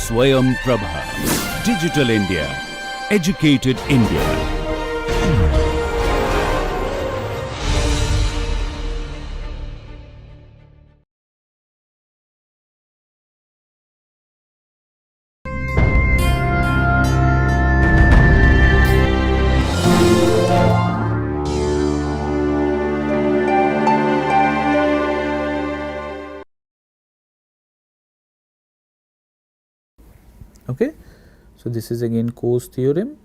Swayam Prabha. Digital India. Educated India. Okay. So, this is again Coase theorem.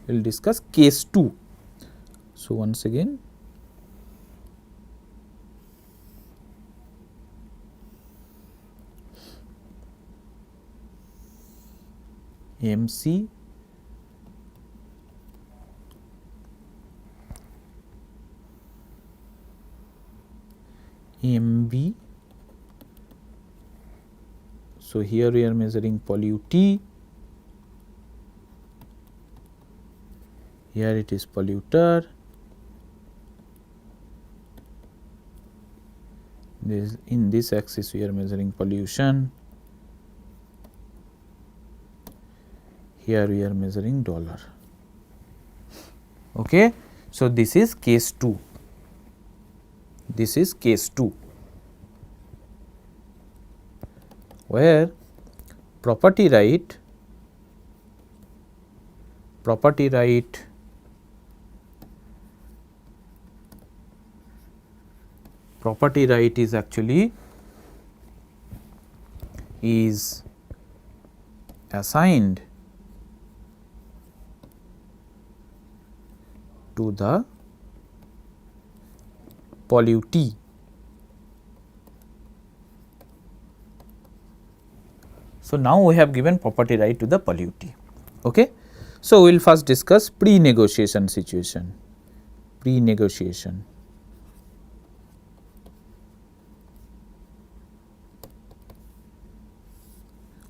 We will discuss case 2. So, once again MC MB. So, here we are measuring pollute, here it is polluter, in this axis we are measuring pollution, here we are measuring dollar. Okay. So, this is case 2. This is case 2, where property right is actually assigned to the pollutee. So, now we have given property right to the pollutee. Okay. So, we will first discuss pre-negotiation situation. Pre-negotiation.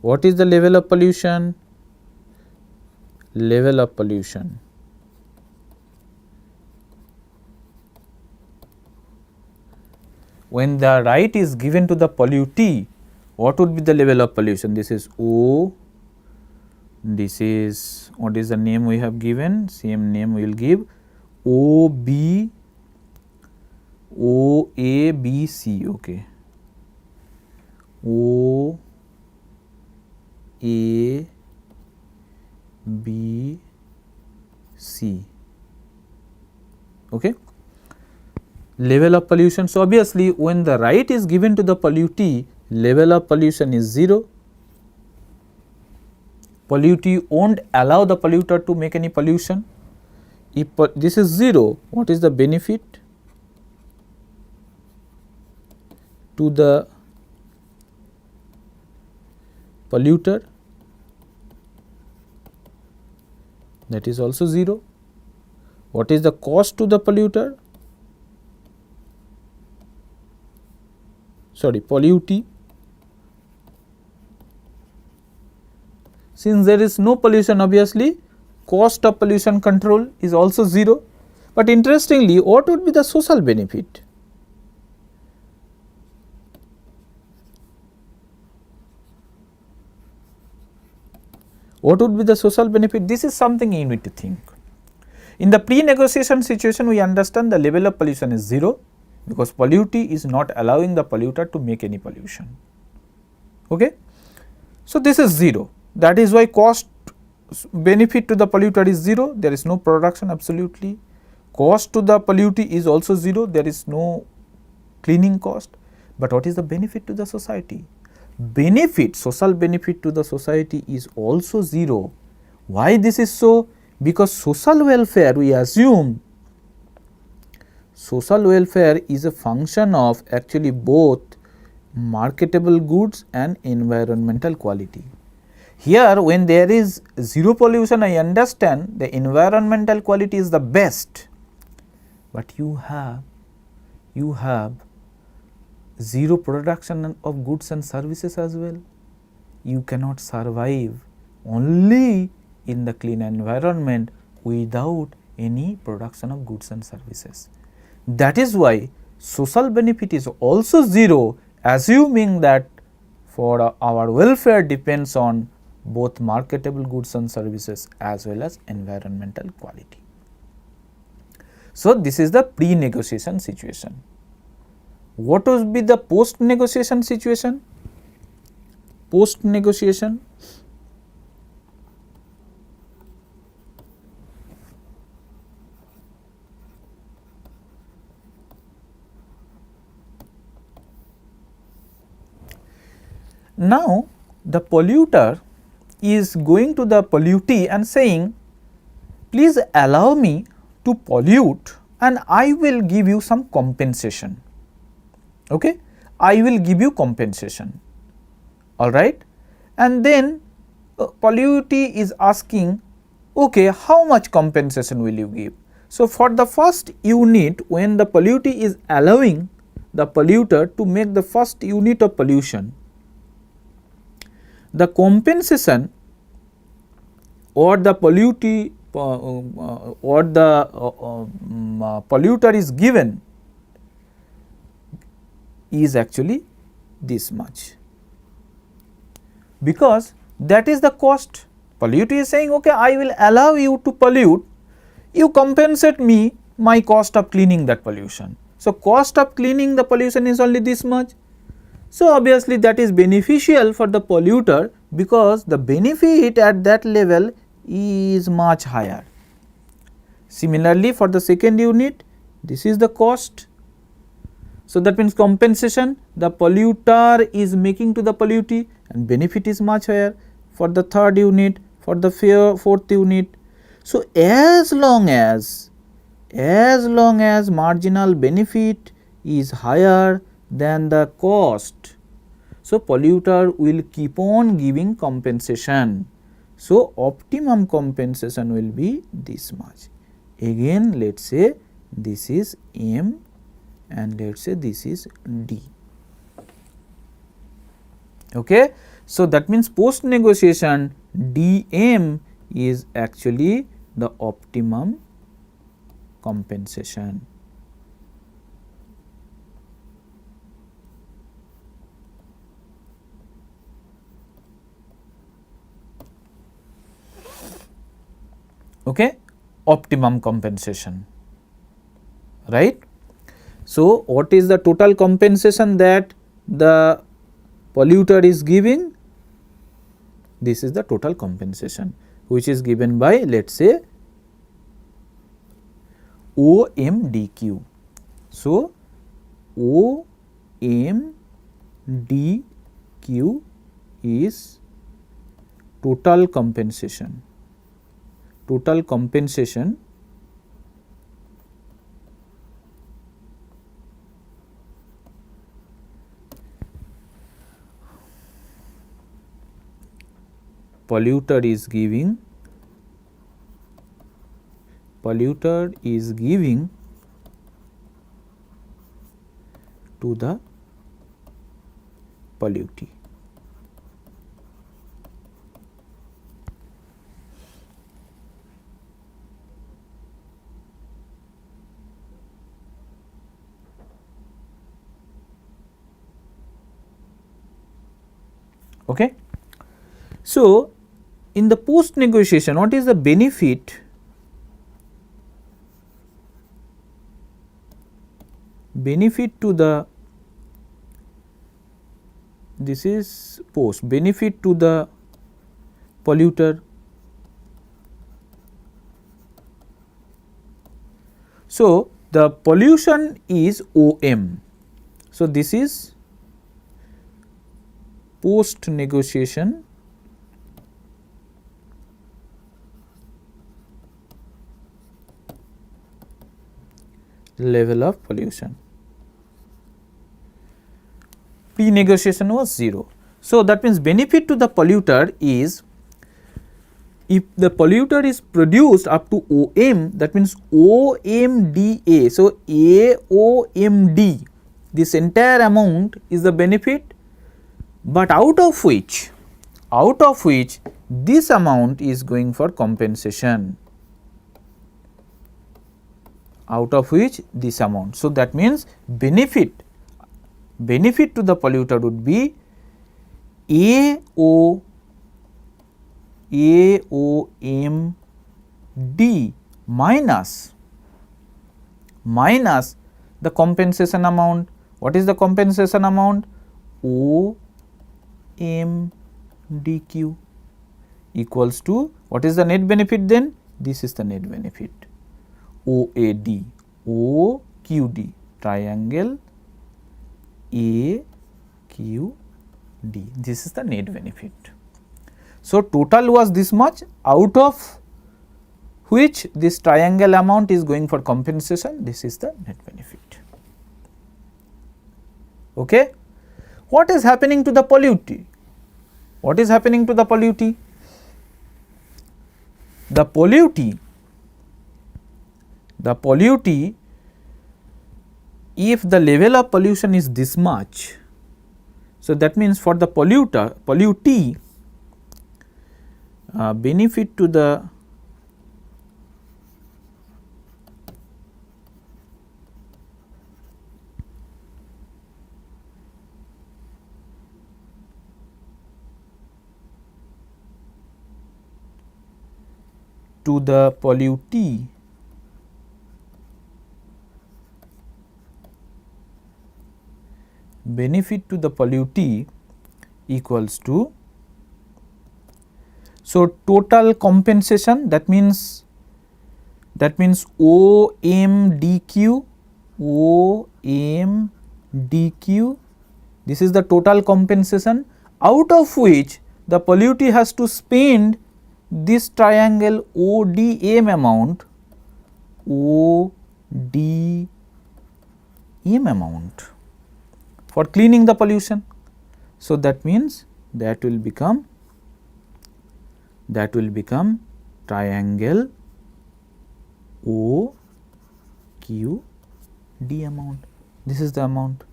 What is the level of pollution? Level of pollution. When the right is given to the pollutee, what would be the level of pollution? This is O, this is, what is the name we have given? Same name we will give, O, B, O, A, B, C, okay. O, A, B, C, okay. Level of pollution. So, obviously, when the right is given to the pollutee, level of pollution is 0. Pollutee won't allow the polluter to make any pollution. If this is 0, what is the benefit to the polluter? That is also 0. What is the cost to the polluter? Sorry, pollutee. Since there is no pollution, obviously cost of pollution control is also 0. But interestingly, what would be the social benefit? What would be the social benefit? This is something you need to think. In the pre-negotiation situation, we understand the level of pollution is 0. Because pollutee is not allowing the polluter to make any pollution. Okay. So, this is 0, that is why cost benefit to the polluter is 0, there is no production absolutely. Cost to the pollutee is also 0, there is no cleaning cost. But what is the benefit to the society? Benefit, social benefit to the society is also 0. Why this is so? Because social welfare, we assume social welfare is a function of actually both marketable goods and environmental quality. Here, when there is 0 pollution, I understand the environmental quality is the best, but you have 0 production of goods and services as well. You cannot survive only in the clean environment without any production of goods and services. That is why social benefit is also 0, assuming that for our welfare depends on both marketable goods and services as well as environmental quality. So, this is the pre-negotiation situation. What would be the post-negotiation situation? Post-negotiation, now the polluter is going to the polluter and saying, please allow me to pollute and I will give you some compensation. Okay, I will give you compensation, all right. And then polluter is asking, okay, how much compensation will you give? So, for the first unit, when the polluter is allowing the polluter to make the first unit of pollution, the compensation or the polluter polluter is given is actually this much, because that is the cost. Polluter is saying, okay, I will allow you to pollute, you compensate me my cost of cleaning that pollution. So, cost of cleaning the pollution is only this much. So, obviously that is beneficial for the polluter, because the benefit at that level is much higher. Similarly, for the second unit, this is the cost. So, that means compensation the polluter is making to the polluter and benefit is much higher for the third unit, for the fourth unit. So, as long as marginal benefit is higher than the cost, so polluter will keep on giving compensation. So, optimum compensation will be this much. Again, let us say this is M and let us say this is D. Okay. So, that means post negotiation DM is actually the optimum compensation. Okay, optimum compensation, right. So, what is the total compensation that the polluter is giving? This is the total compensation, which is given by, let us say, OMDQ. So, OMDQ is total compensation. Total compensation polluter is giving to the pollutee. Okay. So, in the post negotiation, what is the benefit? Benefit to the, this is post, benefit to the polluter. So, the pollution is OM. So, this is post negotiation level of pollution. Pre-negotiation was 0. So, that means benefit to the polluter is, if the polluter is produced up to OM, that means OMDA. So, AOMD, this entire amount is the benefit, but out of which this amount is going for compensation. out of which this amount. So, that means benefit to the polluter would be AOMD minus the compensation amount. What is the compensation amount? OMDQ equals to, what is the net benefit then? This is the net benefit, OAD, OQD, triangle AQD, this is the net benefit. So, total was this much, out of which this triangle amount is going for compensation, this is the net benefit. Okay. What is happening to the pollutee? What is happening to the pollutee? The pollutee, if the level of pollution is this much, so that means for the pollutee, benefit to the pollutee equals to, so total compensation, that means OMDQ, this is the total compensation, out of which the pollutee has to spend this triangle ODM amount, for cleaning the pollution. So, that means that will become triangle OQD amount. This is the amount,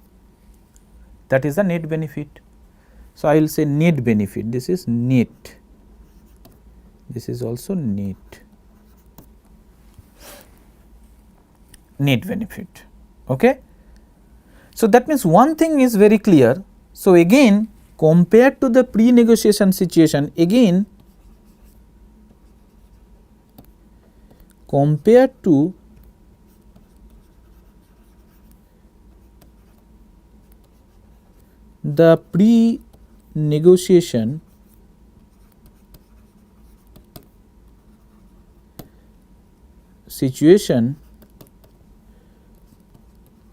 that is the net benefit. So, I will say net benefit, this is net, this is also net benefit. Okay. So, that means one thing is very clear. So, again compared to the pre-negotiation situation, again compared to the pre-negotiation situation,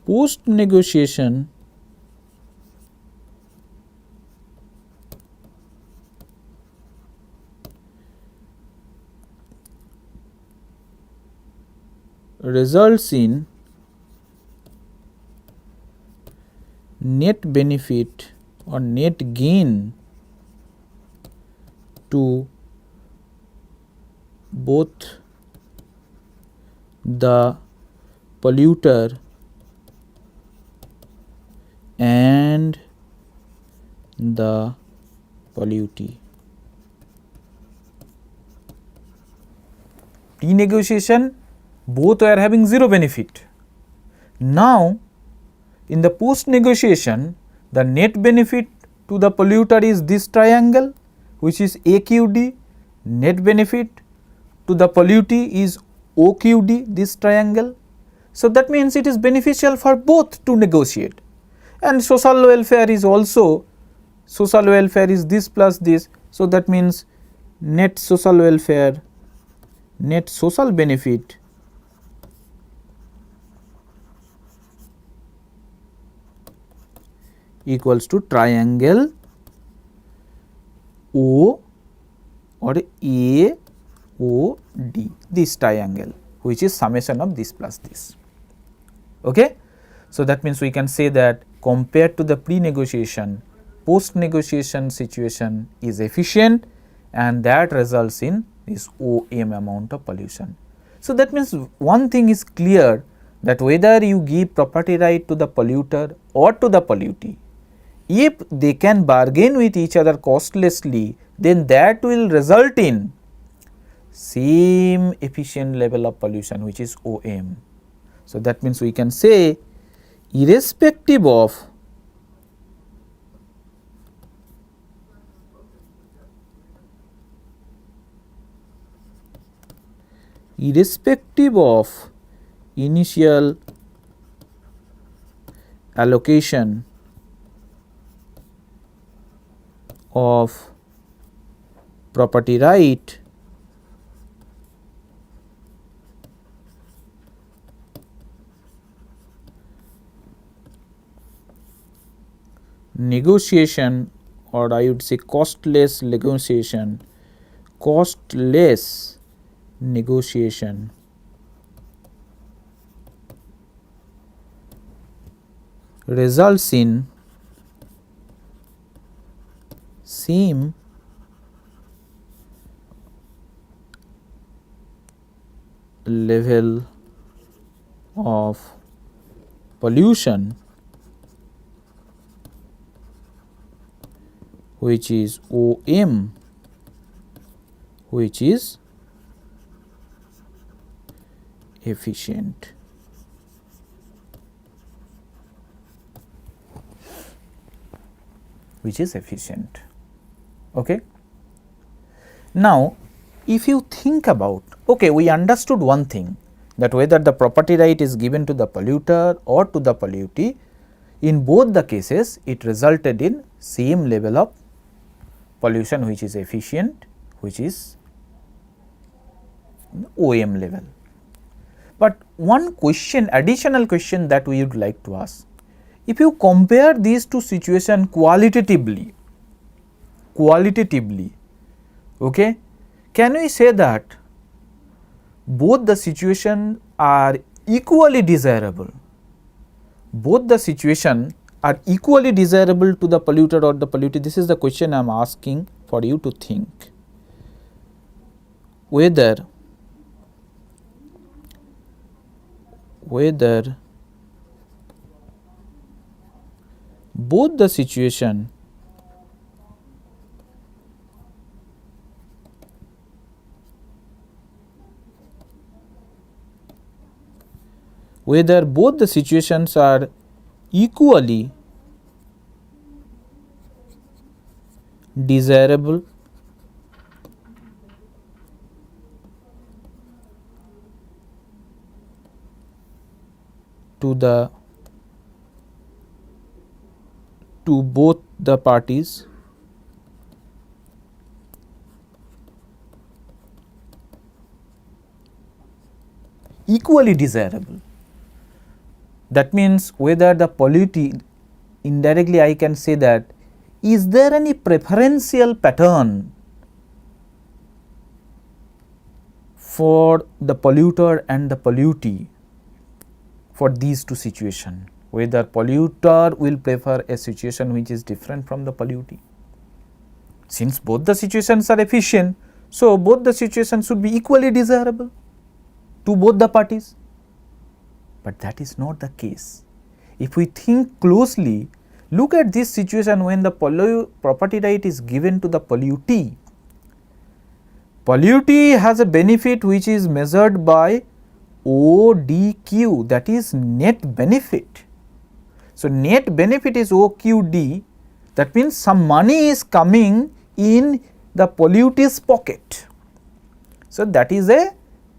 post negotiation results in net benefit or net gain to both the polluter and the pollutee. Pre-negotiation, both were having zero benefit. Now, in the post negotiation, the net benefit to the polluter is this triangle, which is AQD, net benefit to the pollutee is OQD, this triangle. So, that means it is beneficial for both to negotiate, and social welfare is also, social welfare is this plus this. So, that means net social welfare, net social benefit equals to triangle O or AOD, this triangle, which is summation of this plus this. Okay? So, that means we can say that compared to the pre-negotiation, post-negotiation situation is efficient, and that results in this OM amount of pollution. So, that means one thing is clear, that whether you give property right to the polluter or to the pollutee, if they can bargain with each other costlessly, then that will result in same efficient level of pollution, which is OM. So, that means we can say irrespective of initial allocation of property right negotiation, or I would say costless negotiation results in same level of pollution which is OM, which is efficient. Okay. Now, if you think about, okay, we understood one thing, that whether the property right is given to the polluter or to the polluter, in both the cases it resulted in same level of pollution which is efficient, which is OM level. But one question, additional question that we would like to ask, if you compare these two situations qualitatively, okay, can we say that both the situations are equally desirable? Both the situations are equally desirable to the polluter or the polluted? This is the question I am asking for you to think. Whether both the situation situations are equally desirable to both the parties, equally desirable. That means whether the polluter, indirectly I can say that, is there any preferential pattern for the polluter and the pollutee for these two situations, whether polluter will prefer a situation which is different from the pollutee. Since both the situations are efficient, so both the situations should be equally desirable to both the parties. But that is not the case. If we think closely, look at this situation when the property right is given to the pollutee. Pollutee has a benefit which is measured by ODQ, that is net benefit. So, net benefit is OQD, that means some money is coming in the pollutee's pocket. So, that is a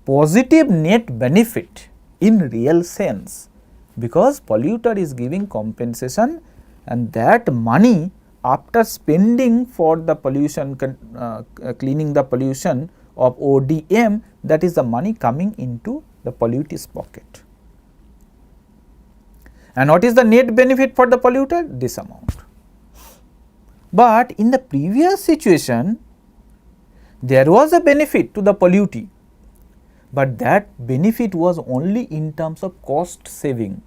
positive net benefit in real sense, because polluter is giving compensation, and that money after spending for the pollution, cleaning the pollution of ODM, that is the money coming into the pollutee's pocket. And what is the net benefit for the polluter? This amount. But in the previous situation, there was a benefit to the pollutee, but that benefit was only in terms of cost saving.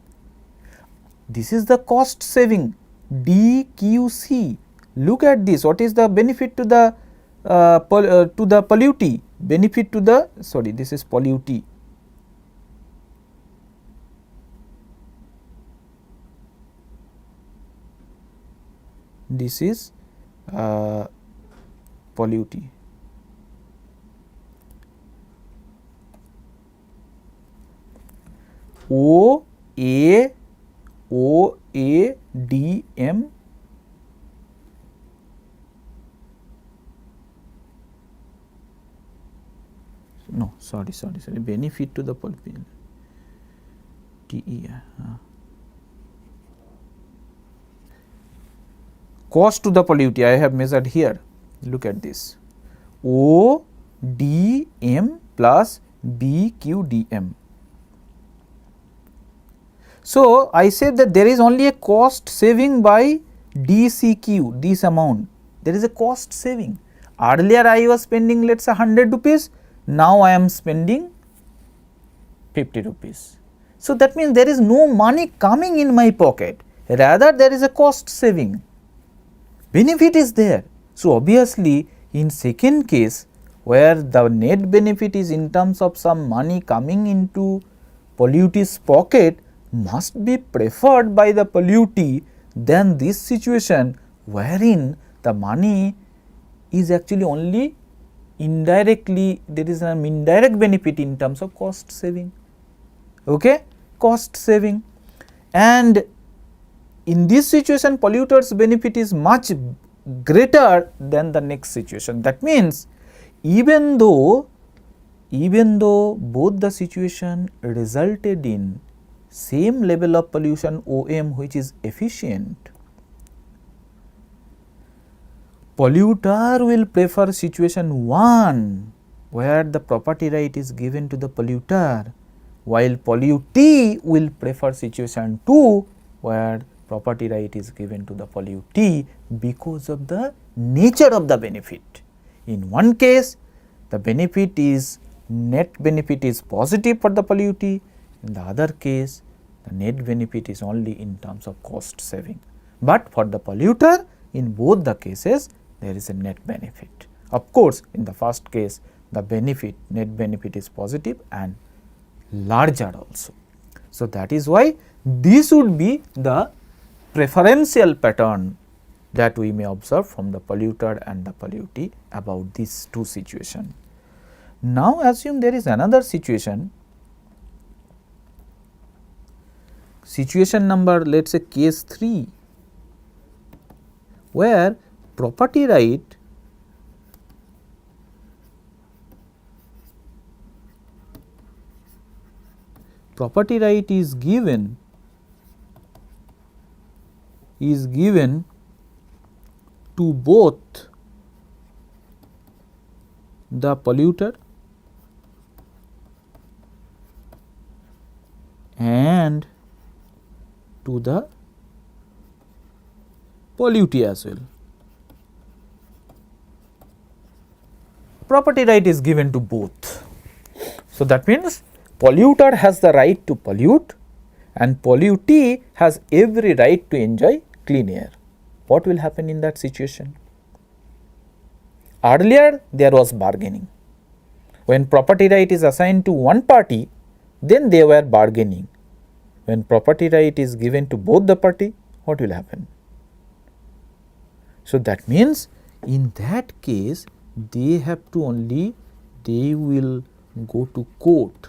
This is the cost saving, DQC. Look at this. What is the benefit to the pollutee? Benefit to the, sorry, this is pollutee. This is pollutee. O A D M no, sorry, benefit to the polluter. TE. Cost to the polluter I have measured here. Look at this. O D M plus B Q D M. So, I said that there is only a cost saving by DCQ, this amount. There is a cost saving. Earlier I was spending, let us say 100 rupees, now I am spending 50 rupees. So, that means there is no money coming in my pocket, rather there is a cost saving. Benefit is there. So, obviously, in second case where the net benefit is in terms of some money coming into pollutee's pocket must be preferred by the pollutee than this situation wherein the money is actually only indirectly, there is an indirect benefit in terms of cost saving. Okay? Cost saving. And in this situation polluter's benefit is much greater than the next situation. That means even though both the situation resulted in same level of pollution OM which is efficient, polluter will prefer situation 1 where the property right is given to the polluter, while pollutee will prefer situation 2 where property right is given to the pollutee because of the nature of the benefit. In one case the benefit is, net benefit is positive for the pollutee, in the other case the net benefit is only in terms of cost saving, but for the polluter in both the cases there is a net benefit. Of course, in the first case the benefit, net benefit is positive and larger also. So, that is why this would be the preferential pattern that we may observe from the polluter and the pollutee about these two situations. Now, assume there is another situation, situation number let us say case 3, where property right is given to both the polluter and to the pollutee as well. Property right is given to both. So, that means polluter has the right to pollute and pollutee has every right to enjoy clean air. What will happen in that situation? Earlier there was bargaining. When property right is assigned to one party, then they were bargaining. When property right is given to both the party, what will happen? So, that means in that case they have to only, they will go to court.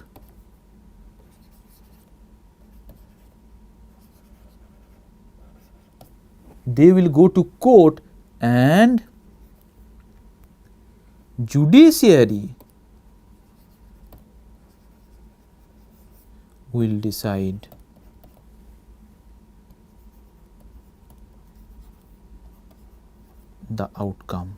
They will go to court and judiciary will decide the outcome.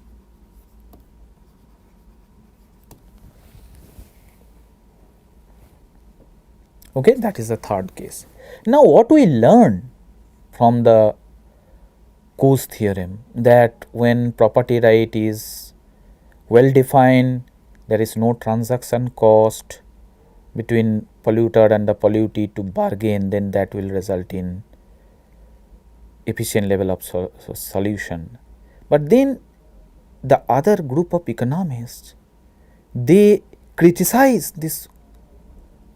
Okay, that is the third case. Now, what we learn from the Coase theorem, that when property right is well defined, there is no transaction cost between polluter and the pollutee to bargain, then that will result in efficient level of solution. But then the other group of economists, they criticize this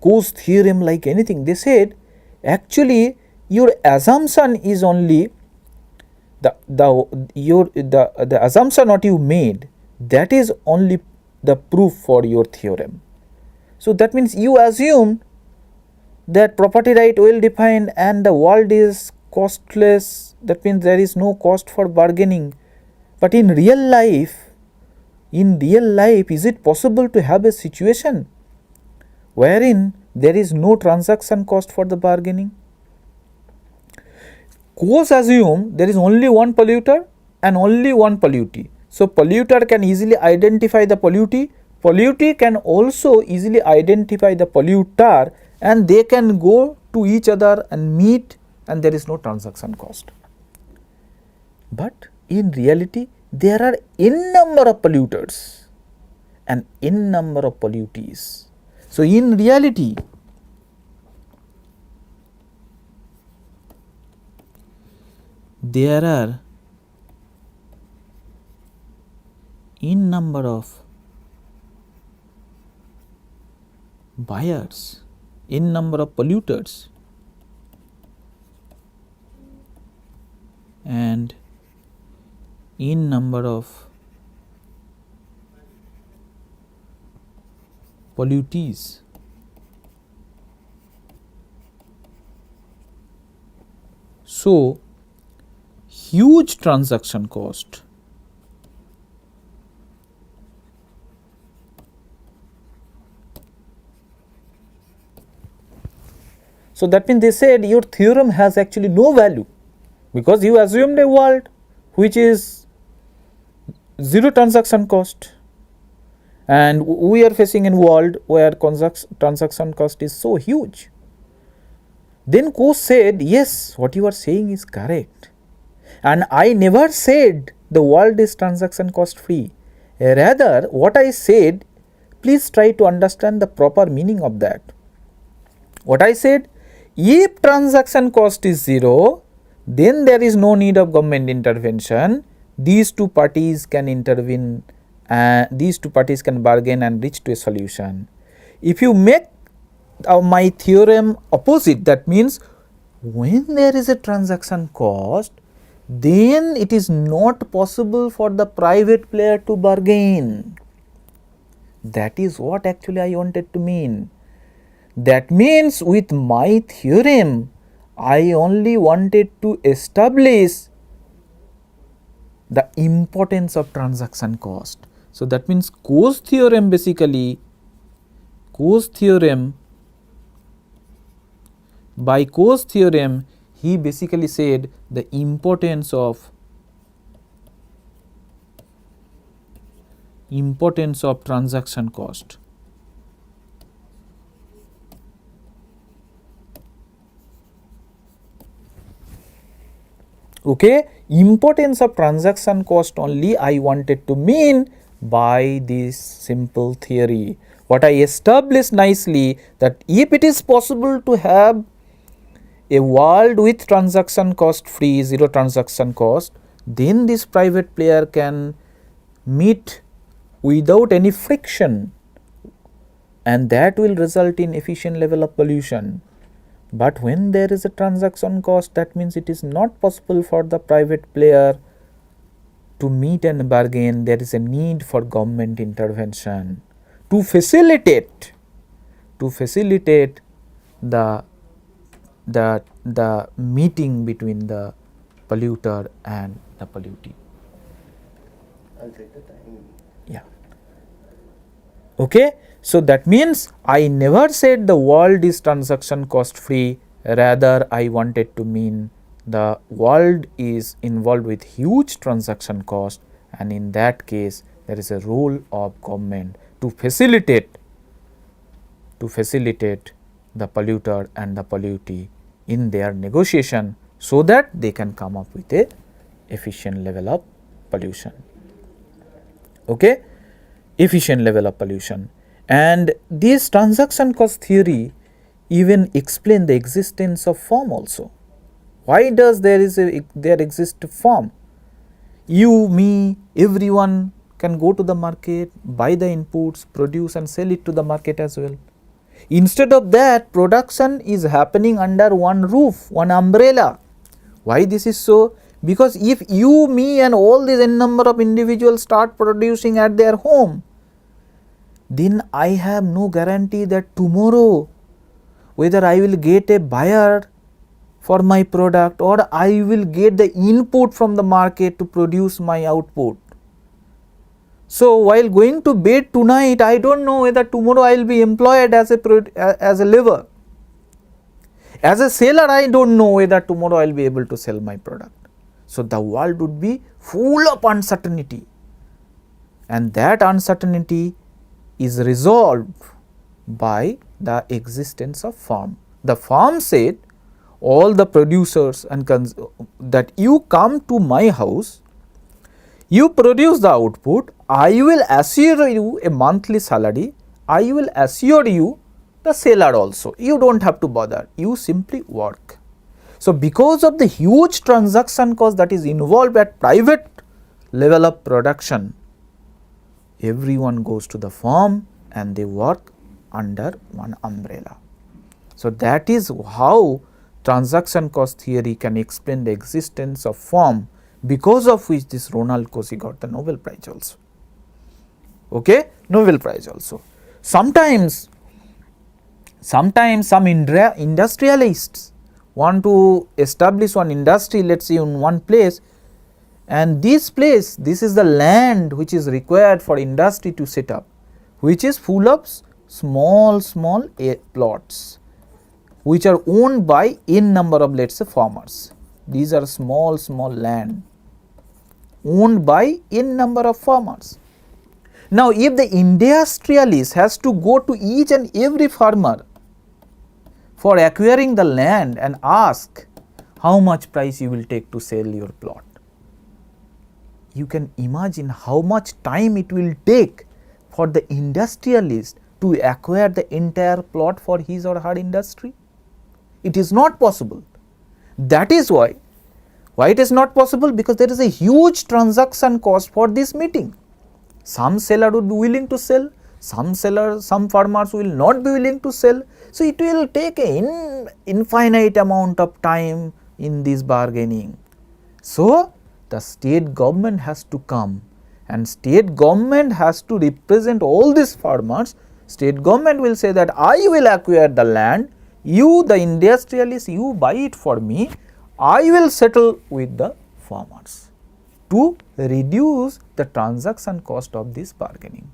Coase theorem like anything. They said actually your assumption is only the assumption what you made, that is only the proof for your theorem. So, that means you assume that property right well defined and the world is costless, that means there is no cost for bargaining. But in real life, is it possible to have a situation wherein there is no transaction cost for the bargaining? Coase assume there is only one polluter and only one pollutee. So polluter can easily identify the pollutee, pollutee can also easily identify the polluter, and they can go to each other and meet, and there is no transaction cost. But in reality, there are n number of polluters and n number of pollutees. So in reality, there are n number of buyers, n number of polluters, and n number of pollutees. So huge transaction cost. So that means they said your theorem has actually no value, because you assumed a world which is zero transaction cost, and we are facing a world where transaction cost is so huge. Then Coase said, yes, what you are saying is correct, and I never said the world is transaction cost free. Rather, what I said, please try to understand the proper meaning of that. What I said, if transaction cost is zero, then there is no need of government intervention. These two parties can intervene, these two parties can bargain and reach to a solution. If you make my theorem opposite, that means when there is a transaction cost, then it is not possible for the private player to bargain. That is what actually I wanted to mean. That means with my theorem, I only wanted to establish the importance of transaction cost. So that means Coase theorem, basically, by Coase theorem, he basically said the importance of transaction cost. Okay, importance of transaction cost only I wanted to mean by this simple theory. What I established nicely, that if it is possible to have a world with transaction cost free, zero transaction cost, then this private player can meet without any friction, and that will result in efficient level of pollution. But when there is a transaction cost, that means it is not possible for the private player to meet and bargain. There is a need for government intervention to facilitate the meeting between the polluter and the pollutee. I'll take the time. Yeah. Okay. So that means I never said the world is transaction cost free, rather I wanted to mean the world is involved with huge transaction cost, and in that case there is a role of government to facilitate the polluter and the pollutee in their negotiation, so that they can come up with a efficient level of pollution. Okay, efficient level of pollution. And this transaction cost theory even explain the existence of firm also. Why does there exist a firm? You, me, everyone can go to the market, buy the inputs, produce and sell it to the market as well. Instead of that, production is happening under one roof, one umbrella. Why this is so? Because if you, me and all these n number of individuals start producing at their home, then I have no guarantee that tomorrow whether I will get a buyer for my product or I will get the input from the market to produce my output. So, while going to bed tonight, I do not know whether tomorrow I will be employed as a labor. As a seller, I do not know whether tomorrow I will be able to sell my product. So, the world would be full of uncertainty, and that uncertainty is resolved by the existence of firm. The firm said, all the producers and that you come to my house, you produce the output, I will assure you a monthly salary, I will assure you the seller also, you do not have to bother, you simply work. So, because of the huge transaction cost that is involved at private level of production, everyone goes to the firm and they work under one umbrella. So, that is how transaction cost theory can explain the existence of firm, because of which this Ronald Coase got the Nobel Prize also. Okay, Nobel Prize also. Sometimes some industrialists want to establish one industry, let us say in one place, and this place, this is the land which is required for industry to set up, which is full of small plots, which are owned by n number of, let us say, farmers. These are small land owned by n number of farmers. Now, if the industrialist has to go to each and every farmer for acquiring the land and ask how much price you will take to sell your plot, you can imagine how much time it will take for the industrialist to acquire the entire plot for his or her industry. It is not possible. That is why it is not possible, because there is a huge transaction cost for this meeting. Some seller would be willing to sell, some farmers will not be willing to sell. So, it will take an infinite amount of time in this bargaining. So, the state government has to come, and state government has to represent all these farmers. State government will say that I will acquire the land, you the industrialist, you buy it for me, I will settle with the farmers to reduce the transaction cost of this bargaining.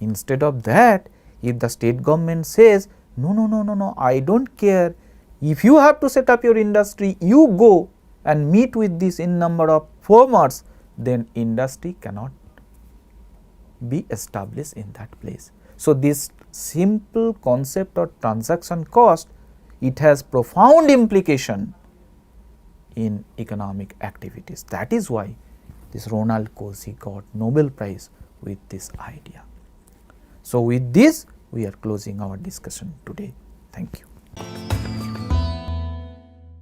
Instead of that, if the state government says, no, I do not care, if you have to set up your industry, you go and meet with this in number of farmers, then industry cannot be established in that place. So, this simple concept of transaction cost, it has profound implication in economic activities. That is why this Ronald Coase got Nobel Prize with this idea. So, with this we are closing our discussion today. Thank you.